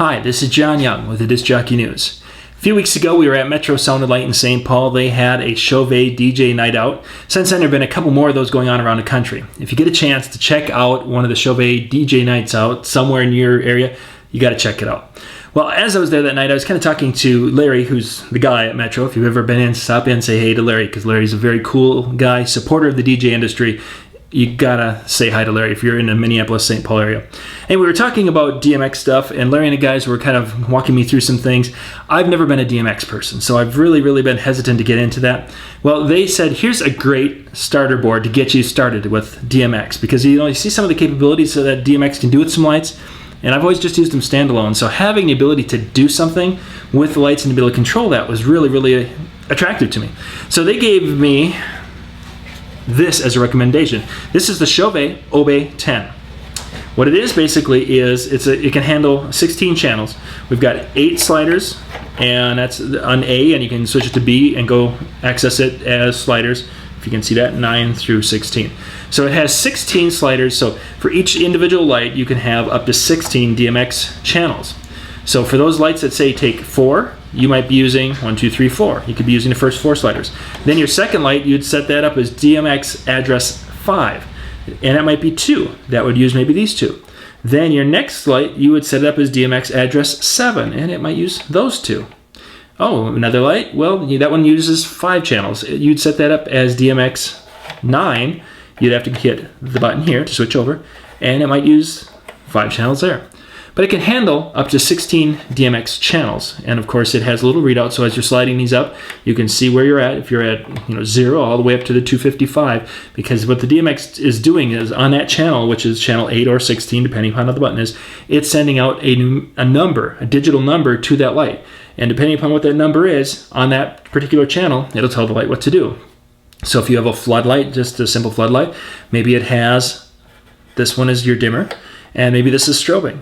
Hi, this is John Young with the Disc Jockey News. A few weeks ago, we were at Metro Sound and Light in St. Paul. They had a Chauvet DJ night out. Since then, there have been a couple more of those going on around the country. If you get a chance to check out one of the Chauvet DJ nights out somewhere in your area, you got to check it out. Well, as I was there that night, I was kind of talking to Larry, who's the guy at Metro. If you've ever been in, stop in and say hey to Larry, because Larry's a very cool guy, supporter of the DJ industry. You gotta say hi to Larry if you're in the Minneapolis, St. Paul area. And we were talking about DMX stuff, and Larry and the guys were kind of walking me through some things. I've never been a DMX person, so I've really been hesitant to get into that. Well, they said, here's a great starter board to get you started with DMX, because you see some of the capabilities that DMX can do with some lights, and I've always just used them standalone. So having the ability to do something with the lights and to be able to control that was really attractive to me. So they gave me this as a recommendation. This is the Chauvet Obey 10. What it is basically is it can handle 16 channels. We've got 8 sliders, and that's on A, and you can switch it to B and go access it as sliders. If you can see that, 9 through 16. So it has 16 sliders, so for each individual light you can have up to 16 DMX channels. So for those lights that say take 4, you might be using 1, 2, 3, 4. You could be using the first 4 sliders. Then your second light, you'd set that up as DMX address 5. And that might be 2. That would use maybe these 2. Then your next light, you would set it up as DMX address 7. And it might use those 2. Oh, another light? Well, that one uses 5 channels. You'd set that up as DMX 9. You'd have to hit the button here to switch over. And it might use 5 channels there. But it can handle up to 16 DMX channels, and of course it has a little readout, so as you're sliding these up, you can see where you're at. If you're at 0 all the way up to the 255, because what the DMX is doing is on that channel, which is channel 8 or 16, depending upon how the button is, it's sending out a number, a digital number to that light, and depending upon what that number is on that particular channel, it'll tell the light what to do. So if you have a floodlight, just a simple floodlight, maybe it has, this one is your dimmer, and maybe this is strobing.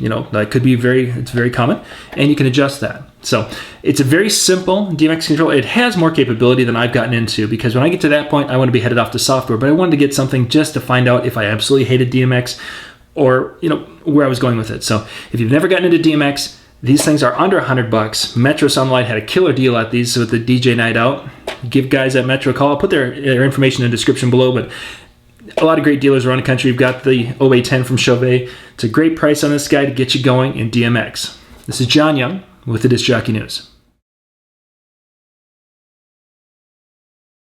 That could be it's very common, and you can adjust that. So it's a very simple DMX control. It has more capability than I've gotten into, because when I get to that point, I want to be headed off to software, but I wanted to get something just to find out if I absolutely hated DMX or, where I was going with it. So if you've never gotten into DMX, these things are under $100. Metro Sound Light had a killer deal at these with the DJ night out. Give guys at Metro a call. I'll put their information in the description below, but a lot of great dealers around the country. You've got the Obey 10 from Chauvet. It's a great price on this guy to get you going in DMX. This is John Young with the Disc Jockey News.